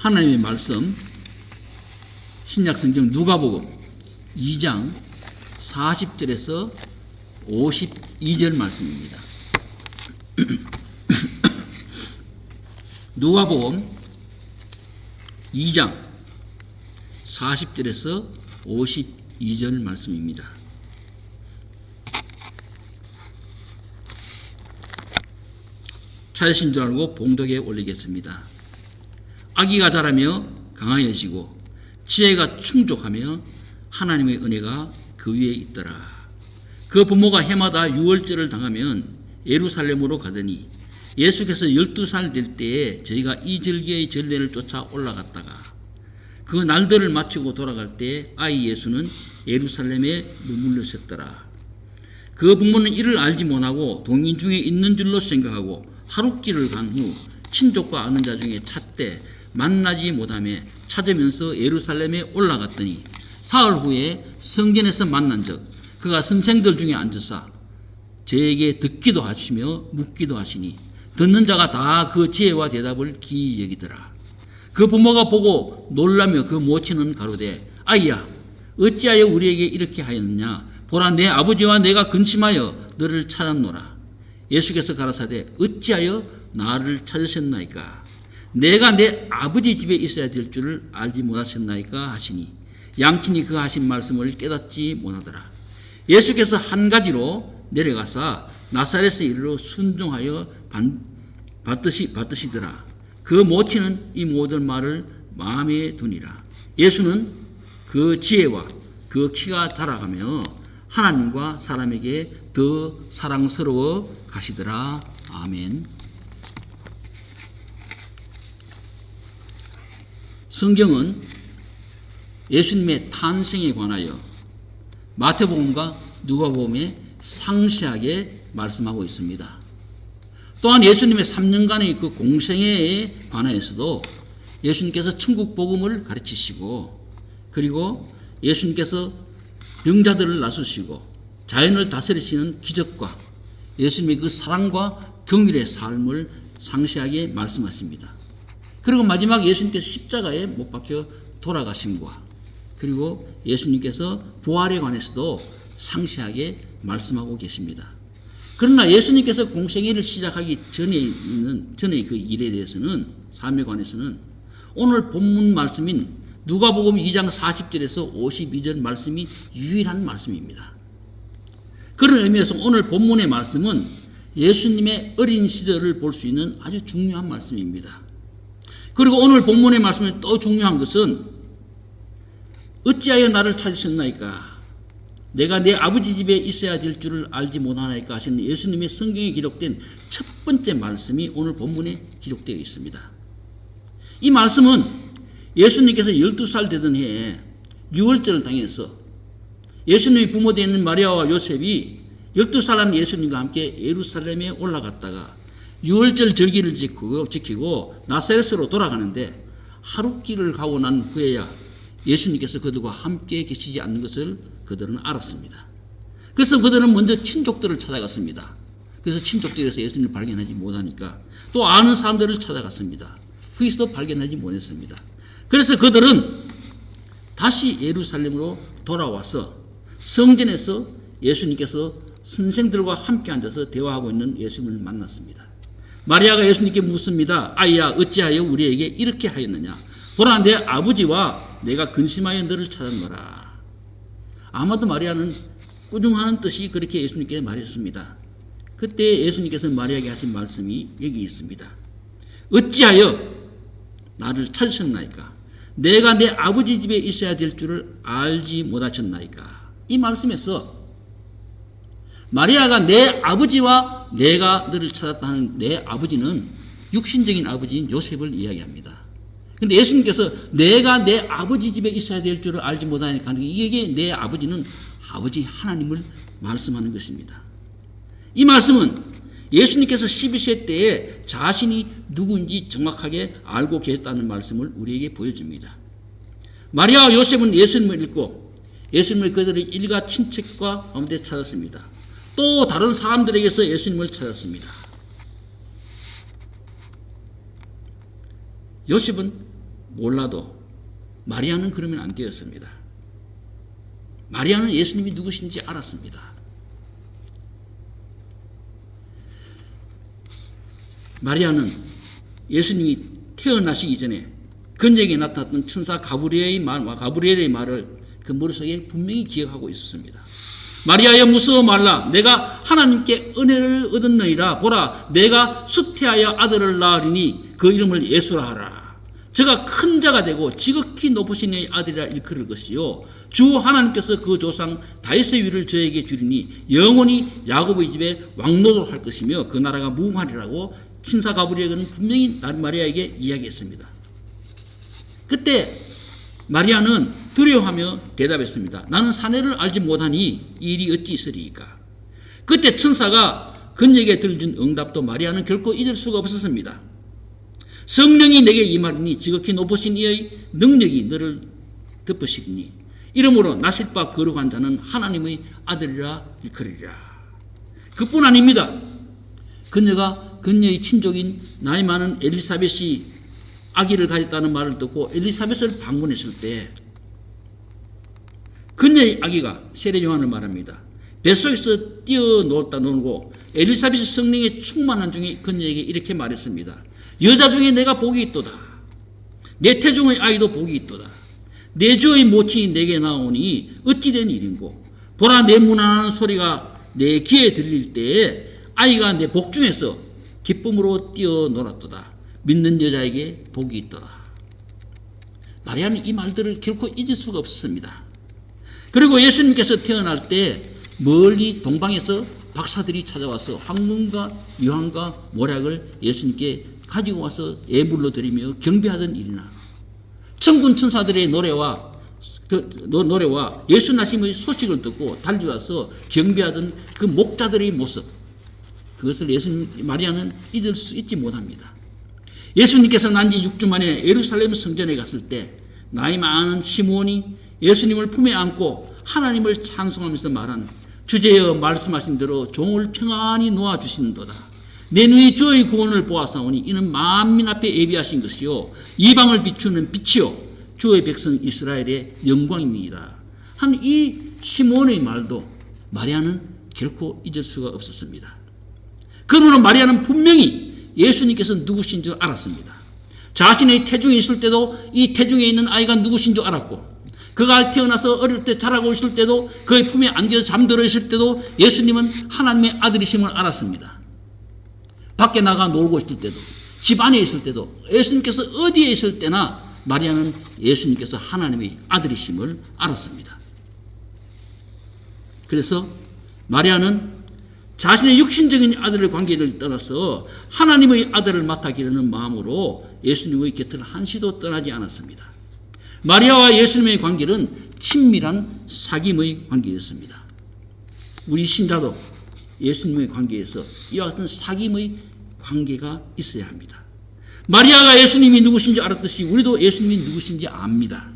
하나님의 말씀 신약성경 누가복음 2장 40절에서 52절 말씀입니다. 누가복음 2장 40절에서 52절 말씀입니다. 찾으신 줄 알고 봉독에 올리겠습니다. 아기가 자라며 강하여지고 지혜가 충족하며 하나님의 은혜가 그 위에 있더라. 그 부모가 해마다 유월절을 당하면 예루살렘으로 가더니 예수께서 12살 될 때에 저희가 이 절기의 전례를 쫓아 올라갔다가 그 날들을 마치고 돌아갈 때 아이 예수는 예루살렘에 머물렀었더라. 그 부모는 이를 알지 못하고 동인 중에 있는 줄로 생각하고 하룻길을 간 후 친족과 아는 자 중에 찾되 만나지 못하며 찾으면서 예루살렘에 올라갔더니 사흘 후에 성전에서 만난 적 그가 선생들 중에 앉으사 저에게 듣기도 하시며 묻기도 하시니 듣는 자가 다 그 지혜와 대답을 기이 여기더라. 그 부모가 보고 놀라며 그 모친은 가로되 아이야 어찌하여 우리에게 이렇게 하였느냐 보라 내 아버지와 내가 근심하여 너를 찾았노라. 예수께서 가라사대 어찌하여 나를 찾으셨나이까 내가 내 아버지 집에 있어야 될 줄을 알지 못하셨나이까 하시니 양친이 그 하신 말씀을 깨닫지 못하더라. 예수께서 한 가지로 내려가사 나사렛에 이르러 순종하여 받으시더라. 그 모친은 이 모든 말을 마음에 두니라. 예수는 그 지혜와 그 키가 자라가며 하나님과 사람에게 더 사랑스러워 가시더라. 아멘. 성경은 예수님의 탄생에 관하여 마태복음과 누가복음에 상세하게 말씀하고 있습니다. 또한 예수님의 3년간의 그 공생애에 관하여서도 예수님께서 천국 복음을 가르치시고 그리고 예수님께서 병자들을 나수시고 자연을 다스리시는 기적과 예수님의 그 사랑과 경륜의 삶을 상세하게 말씀하십니다. 그리고 마지막 예수님께서 십자가에 못 박혀 돌아가심과 그리고 예수님께서 부활에 관해서도 상세하게 말씀하고 계십니다. 그러나 예수님께서 공생애를 시작하기 전의 그 일에 대해서는 삶에 관해서는 오늘 본문 말씀인 누가복음 2장 40절에서 52절 말씀이 유일한 말씀입니다. 그런 의미에서 오늘 본문의 말씀은 예수님의 어린 시절을 볼 수 있는 아주 중요한 말씀입니다. 그리고 오늘 본문의 말씀에 또 중요한 것은 어찌하여 나를 찾으셨나이까 내가 내 아버지 집에 있어야 될 줄을 알지 못하나이까 하시는 예수님의 성경에 기록된 첫 번째 말씀이 오늘 본문에 기록되어 있습니다. 이 말씀은 예수님께서 12살 되던 해에 유월절을 당해서 예수님의 부모 되는 마리아와 요셉이 12살한 예수님과 함께 예루살렘에 올라갔다가 유월절 절기를 지키고 나사렛으로 돌아가는데 하룻길을 가고 난 후에야 예수님께서 그들과 함께 계시지 않는 것을 그들은 알았습니다. 그래서 그들은 먼저 친족들을 찾아갔습니다. 그래서 친족들에서 예수님을 발견하지 못하니까 또 아는 사람들을 찾아갔습니다. 거기서도 발견하지 못했습니다. 그래서 그들은 다시 예루살렘으로 돌아와서 성전에서 예수님께서 선생들과 함께 앉아서 대화하고 있는 예수님을 만났습니다. 마리아가 예수님께 묻습니다. 아이야 어찌하여 우리에게 이렇게 하였느냐 보라 내 아버지와 내가 근심하여 너를 찾았노라. 아마도 마리아는 꾸중하는 뜻이 그렇게 예수님께 말했습니다. 그때 예수님께서 마리아에게 하신 말씀이 여기 있습니다. 어찌하여 나를 찾으셨나이까 내가 내 아버지 집에 있어야 될 줄을 알지 못하셨나이까. 이 말씀에서 마리아가 내 아버지와 내가 너를 찾았다는 내 아버지는 육신적인 아버지인 요셉을 이야기합니다. 그런데 예수님께서 내가 내 아버지 집에 있어야 될 줄을 알지 못하니까 이게 내 아버지는 아버지 하나님을 말씀하는 것입니다. 이 말씀은 예수님께서 12세 때에 자신이 누구인지 정확하게 알고 계셨다는 말씀을 우리에게 보여줍니다. 마리아와 요셉은 예수님을 읽고 예수님을 그들의 일가 친척과 가운데 찾았습니다. 또 다른 사람들에게서 예수님을 찾았습니다. 요셉은 몰라도 마리아는 그러면 안 되었습니다. 마리아는 예수님이 누구신지 알았습니다. 마리아는 예수님이 태어나시기 전에 그녀에게 나타났던 천사 가브리엘의 말을 그 머릿속에 분명히 기억하고 있었습니다. 마리아여 무서워 말라. 내가 하나님께 은혜를 얻었느니라. 보라, 내가 수태하여 아들을 낳으리니 그 이름을 예수라 하라. 저가 큰 자가 되고 지극히 높으신 이의 아들이라 일컬을 것이요 주 하나님께서 그 조상 다윗의 위를 저에게 주리니 영원히 야곱의 집에 왕노릇 할 것이며 그 나라가 무궁하리라고 천사 가브리엘은 분명히 마리아에게 이야기했습니다. 그때 마리아는 두려워하며 대답했습니다. 나는 사내를 알지 못하니 이 일이 어찌 있으리이까. 그때 천사가 그녀에게 들려준 응답도 마리아는 결코 잊을 수가 없었습니다. 성령이 내게 임하리니 지극히 높으신 이의 능력이 너를 덮으시리니 이러므로 나실 바 거룩한 자는 하나님의 아들이라 일컬으리라. 그뿐 아닙니다. 그녀가 그녀의 친족인 나이 많은 엘리사벳이 아기를 가졌다는 말을 듣고 엘리사벳을 방문했을 때 그녀의 아기가 세례 요한을 말합니다. 뱃속에서 뛰어놀다 놀고 엘리사벳이 성령에 충만한 중에 그녀에게 이렇게 말했습니다. 여자 중에 내가 복이 있도다. 내 태중의 아이도 복이 있도다. 내 주의 모친이 내게 나오니 어찌된 일인고. 보라, 내 문안하는 소리가 내 귀에 들릴 때에 아이가 내 복 중에서 기쁨으로 뛰어놀았도다. 믿는 여자에게 복이 있도다. 마리아는 이 말들을 결코 잊을 수가 없었습니다. 그리고 예수님께서 태어날 때 멀리 동방에서 박사들이 찾아와서 황금과 유황과 모략을 예수님께 가지고 와서 예물로 드리며 경배하던 일이나 천군 천사들의 노래와 예수 나심의 소식을 듣고 달려와서 경배하던 그 목자들의 모습, 그것을 마리아는 잊을 수 있지 못합니다. 예수님께서 난 지 6주 만에 예루살렘 성전에 갔을 때 나이 많은 시므온이 예수님을 품에 안고 하나님을 찬송하면서 말한 주제여 말씀하신 대로 종을 평안히 놓아주시는도다. 내 눈이 주의 구원을 보았사오니 이는 만민 앞에 예비하신 것이요 이방을 비추는 빛이요 주의 백성 이스라엘의 영광입니다. 한 이 시므온의 말도 마리아는 결코 잊을 수가 없었습니다. 그러므로 마리아는 분명히 예수님께서 누구신 줄 알았습니다. 자신의 태중에 있을 때도 이 태중에 있는 아이가 누구신 줄 알았고 그가 태어나서 어릴 때 자라고 있을 때도 그의 품에 안겨서 잠들어 있을 때도 예수님은 하나님의 아들이심을 알았습니다. 밖에 나가 놀고 있을 때도 집 안에 있을 때도 예수님께서 어디에 있을 때나 마리아는 예수님께서 하나님의 아들이심을 알았습니다. 그래서 마리아는 자신의 육신적인 아들의 관계를 떠나서 하나님의 아들을 맡아 기르는 마음으로 예수님의 곁을 한시도 떠나지 않았습니다. 마리아와 예수님의 관계는 친밀한 사귐의 관계였습니다. 우리 신자도 예수님의 관계에서 이와 같은 사귐의 관계가 있어야 합니다. 마리아가 예수님이 누구신지 알았듯이 우리도 예수님이 누구신지 압니다.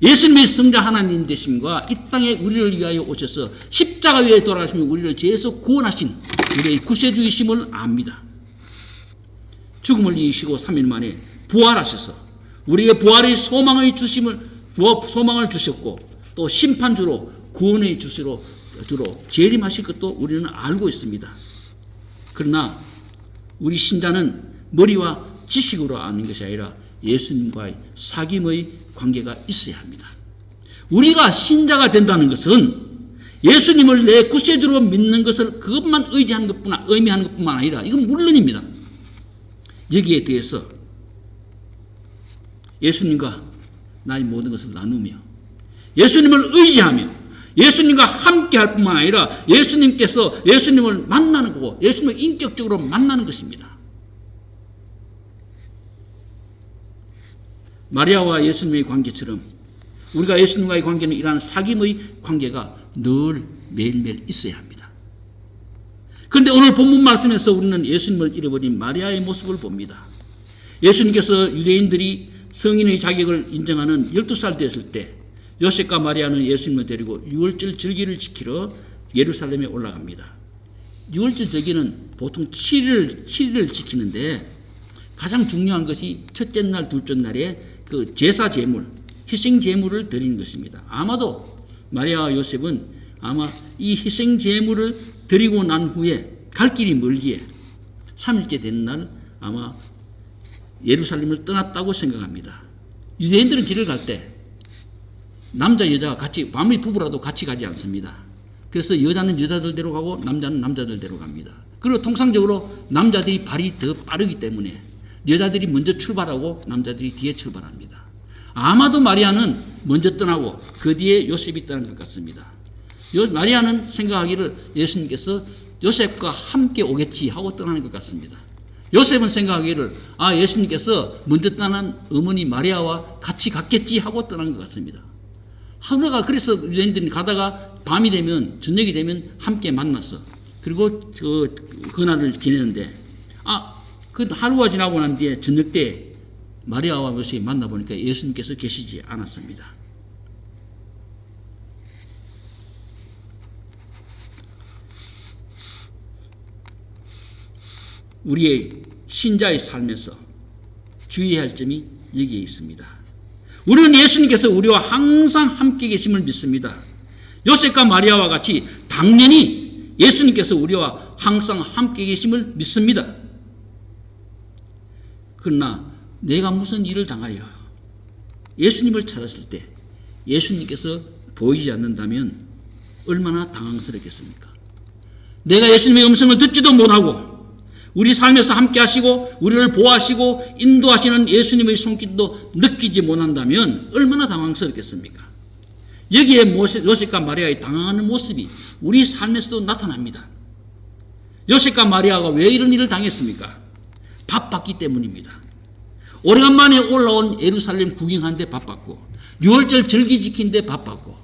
예수님이 성자 하나님 되심과 이 땅에 우리를 위하여 오셔서 십자가 위에 돌아가시며 우리를 죄에서 구원하신 우리의 구세주이심을 압니다. 죽음을 이기시고 3일 만에 부활하셔서 우리에게 부활의 소망을 주셨고 또 심판주로 구원의 주로 재림하실 것도 우리는 알고 있습니다. 그러나 우리 신자는 머리와 지식으로 아는 것이 아니라 예수님과의 사귐의 관계가 있어야 합니다. 우리가 신자가 된다는 것은 예수님을 내 구세주로 믿는 것을 그것만 의미하는 것뿐만 아니라 이건 물론입니다. 여기에 대해서 예수님과 나의 모든 것을 나누며 예수님을 의지하며 예수님과 함께 할 뿐만 아니라 예수님께서 예수님을 만나는 거고 예수님을 인격적으로 만나는 것입니다. 마리아와 예수님의 관계처럼 우리가 예수님과의 관계는 이러한 사귐의 관계가 늘 매일매일 있어야 합니다. 그런데 오늘 본문 말씀에서 우리는 예수님을 잃어버린 마리아의 모습을 봅니다. 예수님께서 유대인들이 성인의 자격을 인정하는 12살 되었을 때 요셉과 마리아는 예수님을 데리고 유월절 절기를 지키러 예루살렘에 올라갑니다. 유월절 절기는 보통 7일을 지키는데 가장 중요한 것이 첫째 날, 둘째 날에 그 제사 제물, 희생 제물을 드리는 것입니다. 아마도 마리아와 요셉은 아마 이 희생 제물을 드리고 난 후에 갈 길이 멀기에 3일째 되는 날 아마 예루살렘을 떠났다고 생각합니다. 유대인들은 길을 갈 때 남자 여자가 같이 아무리 부부라도 같이 가지 않습니다. 그래서 여자는 여자들대로 가고 남자는 남자들대로 갑니다. 그리고 통상적으로 남자들이 발이 더 빠르기 때문에 여자들이 먼저 출발하고 남자들이 뒤에 출발합니다. 아마도 마리아는 먼저 떠나고 그 뒤에 요셉이 떠난 것 같습니다. 마리아는 생각하기를 예수님께서 요셉과 함께 오겠지 하고 떠나는 것 같습니다. 요셉은 생각하기를 예수님께서 먼저 떠난 어머니 마리아와 같이 갔겠지 하고 떠난 것 같습니다. 하루가 그래서 유대인들이 가다가 밤이 되면 저녁이 되면 함께 만났어. 그리고 그날을 지내는데 그 하루가 지나고 난 뒤에 저녁 때 마리아와 요셉이 만나보니까 예수님께서 계시지 않았습니다. 우리의 신자의 삶에서 주의해야 할 점이 여기에 있습니다. 우리는 예수님께서 우리와 항상 함께 계심을 믿습니다. 요셉과 마리아와 같이 당연히 예수님께서 우리와 항상 함께 계심을 믿습니다. 그러나 내가 무슨 일을 당하여 예수님을 찾았을 때 예수님께서 보이지 않는다면 얼마나 당황스럽겠습니까? 내가 예수님의 음성을 듣지도 못하고 우리 삶에서 함께 하시고 우리를 보호하시고 인도하시는 예수님의 손길도 느끼지 못한다면 얼마나 당황스럽겠습니까? 여기에 요셉과 마리아의 당황하는 모습이 우리 삶에서도 나타납니다. 요셉과 마리아가 왜 이런 일을 당했습니까? 바빴기 때문입니다. 오래간만에 올라온 예루살렘 구경하는데 바빴고 6월절 절기 지키는데 바빴고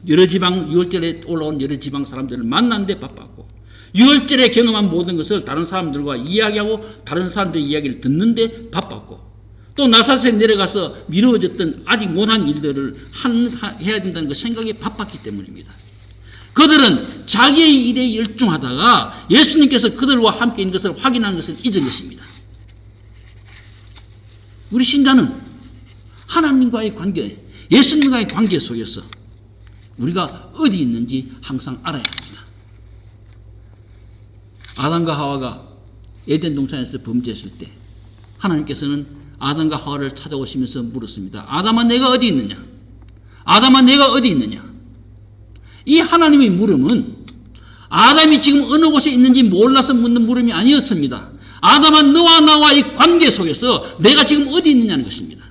여러 지방 6월절에 올라온 여러 지방 사람들을 만나는데 바빴고 6월절에 경험한 모든 것을 다른 사람들과 이야기하고 다른 사람들의 이야기를 듣는데 바빴고 또 나사렛에 내려가서 미루어졌던 아직 못한 일들을 해야 된다는 그 생각에 바빴기 때문입니다. 그들은 자기의 일에 열중하다가 예수님께서 그들과 함께 있는 것을 확인하는 것을 잊어졌습니다. 우리 신자는 하나님과의 관계, 예수님과의 관계 속에서 우리가 어디 있는지 항상 알아야 합니다. 아담과 하와가 에덴 동산에서 범죄했을 때 하나님께서는 아담과 하와를 찾아오시면서 물었습니다. 아담아 내가 어디 있느냐? 아담아 내가 어디 있느냐? 이 하나님의 물음은 아담이 지금 어느 곳에 있는지 몰라서 묻는 물음이 아니었습니다. 아담아 너와 나와의 관계 속에서 내가 지금 어디 있느냐는 것입니다.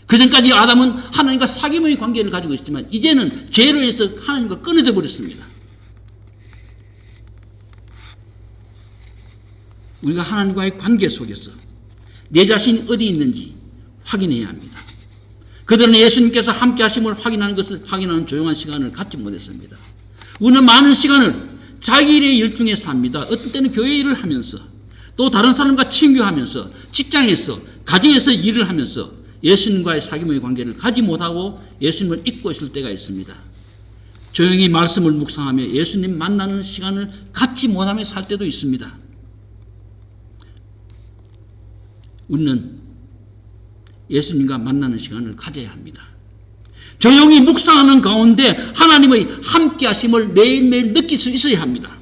그전까지 아담은 하나님과 사귐의 관계를 가지고 있었지만 이제는 죄로 해서 하나님과 끊어져 버렸습니다. 우리가 하나님과의 관계 속에서 내 자신이 어디 있는지 확인해야 합니다. 그들은 예수님께서 함께 하심을 확인하는 조용한 시간을 갖지 못했습니다. 우리는 많은 시간을 자기 일에 열중해 삽니다. 어떤 때는 교회 일을 하면서 또 다른 사람과 친교하면서 직장에서 가정에서 일을 하면서 예수님과의 사귐의 관계를 가지 못하고 예수님을 잊고 있을 때가 있습니다. 조용히 말씀을 묵상하며 예수님 만나는 시간을 갖지 못하며 살 때도 있습니다. 우리는 예수님과 만나는 시간을 가져야 합니다. 조용히 묵상하는 가운데 하나님의 함께 하심을 매일매일 느낄 수 있어야 합니다.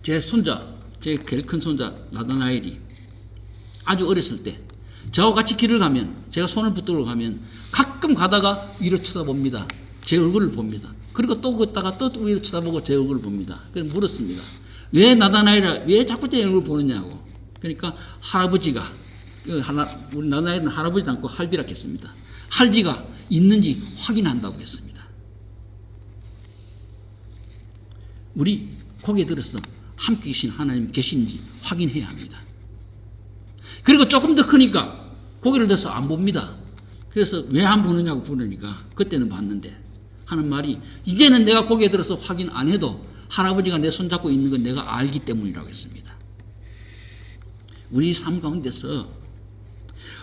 제 손자, 제 제일 큰 손자 나다나엘이 아주 어렸을 때 저와 같이 길을 가면 제가 손을 붙들어 가면 가끔 가다가 위로 쳐다봅니다. 제 얼굴을 봅니다. 그리고 또 걷다가 또 위로 쳐다보고 제 얼굴을 봅니다. 그래서 물었습니다. 왜 나다나엘아 왜 자꾸 제 얼굴을 보느냐고. 그러니까 할아버지가 우리 나다나엘은 할아버지도 않고 할비라 했습니다. 할비가 있는지 확인한다고 했습니다. 우리 고개 들어서 함께 계신 하나님 계신지 확인해야 합니다. 그리고 조금 더 크니까 고개를 들어서 안 봅니다. 그래서 왜 안 보느냐고 물으니까 그때는 봤는데 하는 말이 이제는 내가 고개 들어서 확인 안 해도 할아버지가 내 손잡고 있는 건 내가 알기 때문이라고 했습니다. 우리 삶 가운데서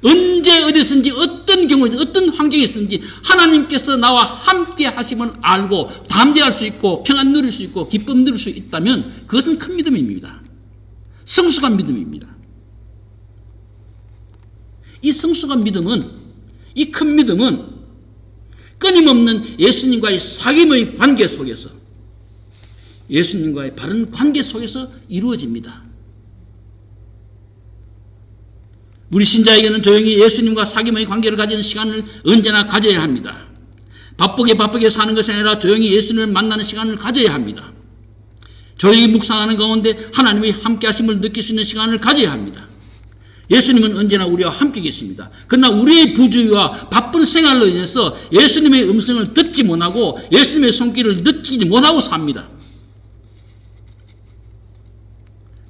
언제 어디서든지 어떤 경우에 어떤 환경에 있든지 하나님께서 나와 함께 하심을 알고 담대할 수 있고 평안 누릴 수 있고 기쁨 누릴 수 있다면 그것은 큰 믿음입니다. 성숙한 믿음입니다. 이 성숙한 믿음은, 이 큰 믿음은 끊임없는 예수님과의 사귐의 관계 속에서, 예수님과의 바른 관계 속에서 이루어집니다. 우리 신자에게는 조용히 예수님과 사귐의 관계를 가지는 시간을 언제나 가져야 합니다. 바쁘게 사는 것이 아니라 조용히 예수님을 만나는 시간을 가져야 합니다. 조용히 묵상하는 가운데 하나님의 함께 하심을 느낄 수 있는 시간을 가져야 합니다. 예수님은 언제나 우리와 함께 계십니다. 그러나 우리의 부주의와 바쁜 생활로 인해서 예수님의 음성을 듣지 못하고 예수님의 손길을 느끼지 못하고 삽니다.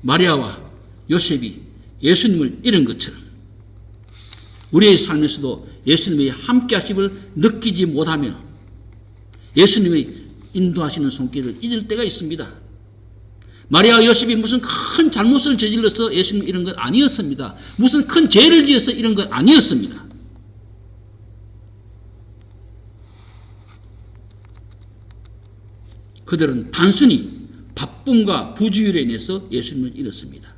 마리아와 요셉이 예수님을 잃은 것처럼 우리의 삶에서도 예수님의 함께 하심을 느끼지 못하며 예수님의 인도하시는 손길을 잊을 때가 있습니다. 마리아와 요셉이 무슨 큰 잘못을 저질러서 예수님을 잃은 것 아니었습니다. 무슨 큰 죄를 지어서 잃은 것 아니었습니다. 그들은 단순히 바쁨과 부주의로 인해서 예수님을 잃었습니다.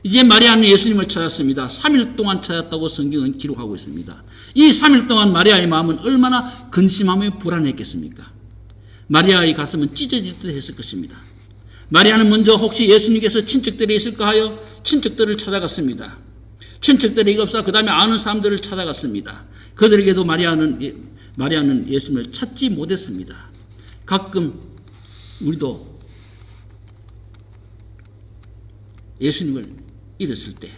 이제 마리아는 예수님을 찾았습니다. 3일 동안 찾았다고 성경은 기록하고 있습니다. 이 3일 동안 마리아의 마음은 얼마나 근심하며 불안했겠습니까? 마리아의 가슴은 찢어질 듯 했을 것입니다. 마리아는 먼저 혹시 예수님께서 친척들이 있을까 하여 친척들을 찾아갔습니다. 친척들이 없어 그 다음에 아는 사람들을 찾아갔습니다. 그들에게도 마리아는 예수님을 찾지 못했습니다. 가끔 우리도 예수님을 잃었을 때,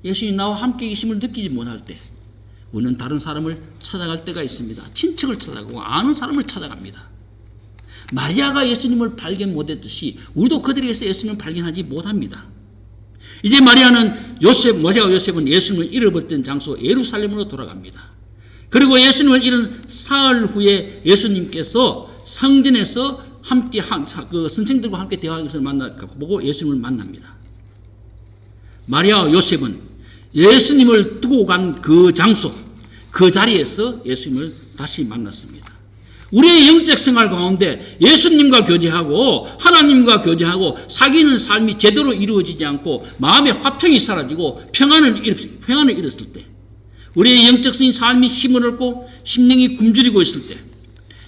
예수님 나와 함께 계심을 느끼지 못할 때 우리는 다른 사람을 찾아갈 때가 있습니다. 친척을 찾아가고 아는 사람을 찾아갑니다. 마리아가 예수님을 발견 못했듯이 우리도 그들에게서 예수님을 발견하지 못합니다. 이제 마리아와 요셉은 예수님을 잃어버렸던 장소 예루살렘으로 돌아갑니다. 그리고 예수님을 잃은 사흘 후에 예수님께서 성전에서 함께 그 선생들과 함께 대화하는 것을 보고 예수님을 만납니다. 마리아와 요셉은 예수님을 두고 간 그 장소, 그 자리에서 예수님을 다시 만났습니다. 우리의 영적 생활 가운데 예수님과 교제하고 하나님과 교제하고 사귀는 삶이 제대로 이루어지지 않고 마음의 화평이 사라지고 평안을 잃었을 때, 우리의 영적인 삶이 힘을 잃고 심령이 굶주리고 있을 때,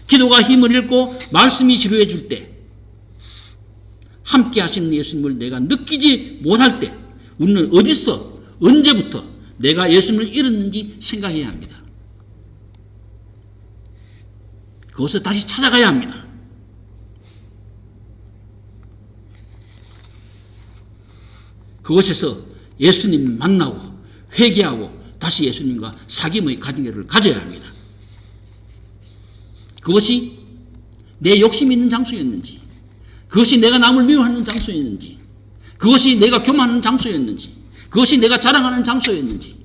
기도가 힘을 잃고 말씀이 지루해질 때, 함께 하시는 예수님을 내가 느끼지 못할 때 우리는 어디서 언제부터 내가 예수님을 잃었는지 생각해야 합니다. 그것을 다시 찾아가야 합니다. 그곳에서 예수님 만나고 회개하고 다시 예수님과 사귐의 관계를 가져야 합니다. 그것이 내 욕심이 있는 장소였는지, 그것이 내가 남을 미워하는 장소였는지, 그것이 내가 교만하는 장소였는지, 그것이 내가 자랑하는 장소였는지,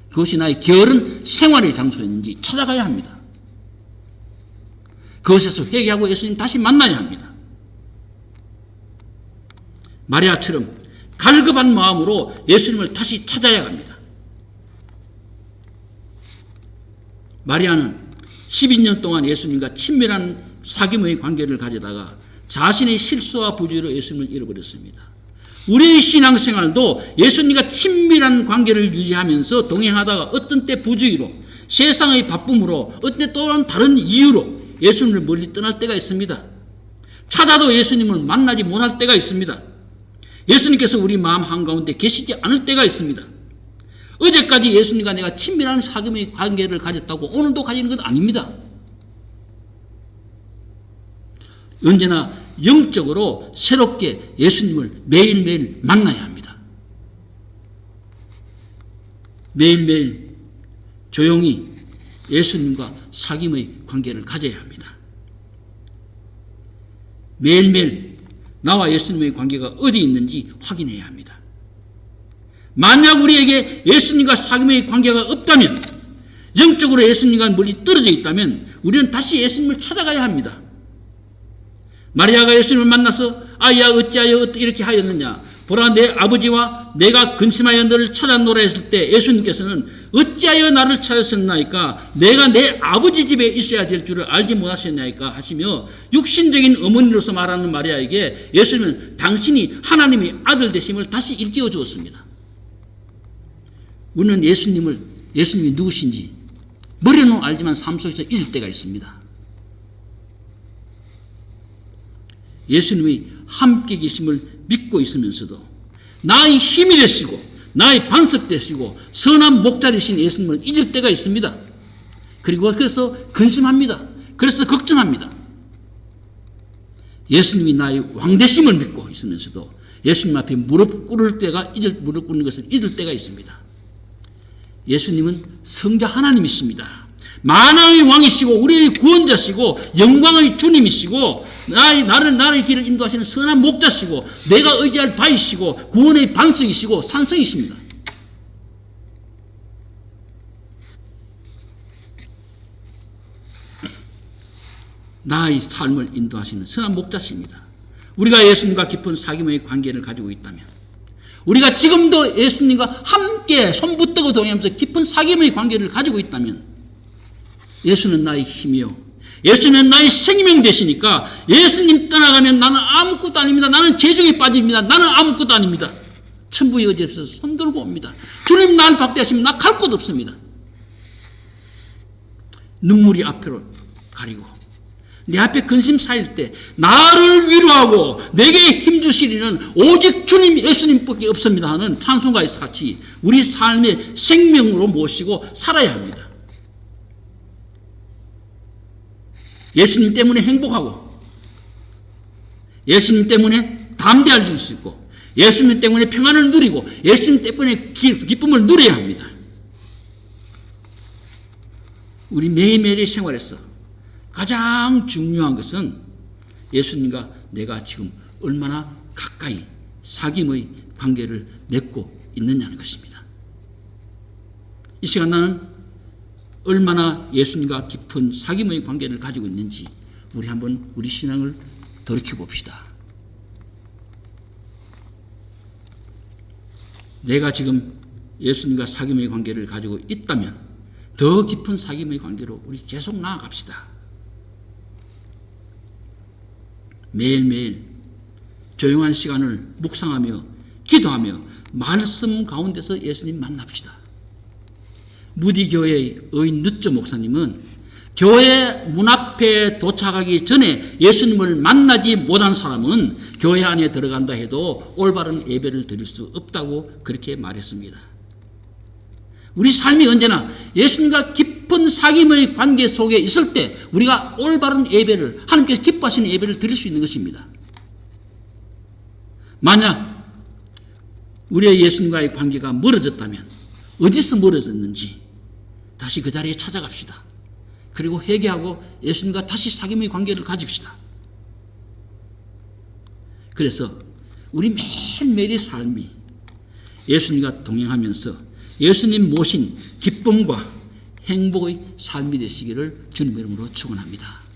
그것이 나의 게으른 생활의 장소였는지 찾아가야 합니다. 그것에서 회개하고 예수님 다시 만나야 합니다. 마리아처럼 갈급한 마음으로 예수님을 다시 찾아야 합니다. 마리아는 12년 동안 예수님과 친밀한 사귐의 관계를 가지다가 자신의 실수와 부주의로 예수님을 잃어버렸습니다. 우리의 신앙생활도 예수님과 친밀한 관계를 유지하면서 동행하다가 어떤 때 부주의로, 세상의 바쁨으로, 어떤 때 또한 다른 이유로 예수님을 멀리 떠날 때가 있습니다. 찾아도 예수님을 만나지 못할 때가 있습니다. 예수님께서 우리 마음 한가운데 계시지 않을 때가 있습니다. 어제까지 예수님과 내가 친밀한 사귐의 관계를 가졌다고 오늘도 가지는 건 아닙니다. 언제나 영적으로 새롭게 예수님을 매일매일 만나야 합니다. 매일매일 조용히 예수님과 사귐의 관계를 가져야 합니다. 매일매일 나와 예수님의 관계가 어디 있는지 확인해야 합니다. 만약 우리에게 예수님과 사귐의 관계가 없다면, 영적으로 예수님과 멀리 떨어져 있다면 우리는 다시 예수님을 찾아가야 합니다. 마리아가 예수님을 만나서 아야 어찌하여 이렇게 하였느냐, 보라 내 아버지와 내가 근심하여 너를 찾아노라 했을 때 예수님께서는 어찌하여 나를 찾았었나이까 내가 내 아버지 집에 있어야 될 줄을 알지 못하셨나이까 하시며 육신적인 어머니로서 말하는 마리아에게 예수님은 당신이 하나님의 아들 되심을 다시 일깨워 주었습니다. 우리는 예수님이 누구신지 머리는 알지만 삶 속에서 잊을 때가 있습니다. 예수님이 함께 계심을 믿고 있으면서도 나의 힘이 되시고 나의 반석 되시고 선한 목자 되신 예수님을 잊을 때가 있습니다. 그리고 그래서 근심합니다. 그래서 걱정합니다. 예수님이 나의 왕 되심을 믿고 있으면서도 예수님 앞에 무릎 꿇는 것을 잊을 때가 있습니다. 예수님은 성자 하나님이십니다. 만왕의 왕이시고 우리의 구원자시고 영광의 주님이시고 나의 길을 인도하시는 선한 목자시고 내가 의지할 바이시고 구원의 반석이시고 산성이십니다. 나의 삶을 인도하시는 선한 목자십니다. 우리가 예수님과 깊은 사귐의 관계를 가지고 있다면 우리가 지금도 예수님과 함께 손붙들고 동행하면서 깊은 사귐의 관계를 가지고 있다면 예수는 나의 힘이요 예수는 나의 생명 되시니까 예수님 떠나가면 나는 아무것도 아닙니다. 나는 재정에 빠집니다. 나는 아무것도 아닙니다. 천부의 의지에서 손들고 옵니다. 주님 나를 박대하시면 나 갈 곳 없습니다. 눈물이 앞으로 가리고 내 앞에 근심 쌓일 때 나를 위로하고 내게 힘주시리는 오직 주님 예수님밖에 없습니다 하는 찬송가의 같이 우리 삶의 생명으로 모시고 살아야 합니다. 예수님 때문에 행복하고 예수님 때문에 담대할 수 있고 예수님 때문에 평안을 누리고 예수님 때문에 기쁨을 누려야 합니다. 우리 매일매일의 생활에서 가장 중요한 것은 예수님과 내가 지금 얼마나 가까이 사귐의 관계를 맺고 있느냐는 것입니다. 이 시간 나는 얼마나 예수님과 깊은 사귐의 관계를 가지고 있는지 우리 한번 우리 신앙을 돌이켜 봅시다. 내가 지금 예수님과 사귐의 관계를 가지고 있다면 더 깊은 사귐의 관계로 우리 계속 나아갑시다. 매일매일 조용한 시간을 묵상하며 기도하며 말씀 가운데서 예수님 만납시다. 무디 교회의 의인 누쩌 목사님은 교회 문 앞에 도착하기 전에 예수님을 만나지 못한 사람은 교회 안에 들어간다 해도 올바른 예배를 드릴 수 없다고 그렇게 말했습니다. 우리 삶이 언제나 예수님과 깊은 사귐의 관계 속에 있을 때 우리가 올바른 예배를 하나님께서 기뻐하시는 예배를 드릴 수 있는 것입니다. 만약 우리의 예수님과의 관계가 멀어졌다면 어디서 멀어졌는지 다시 그 자리에 찾아갑시다. 그리고 회개하고 예수님과 다시 사귐의 관계를 가집시다. 그래서 우리 매일매일의 삶이 예수님과 동행하면서 예수님 모신 기쁨과 행복의 삶이 되시기를 주님 이름으로 축원합니다.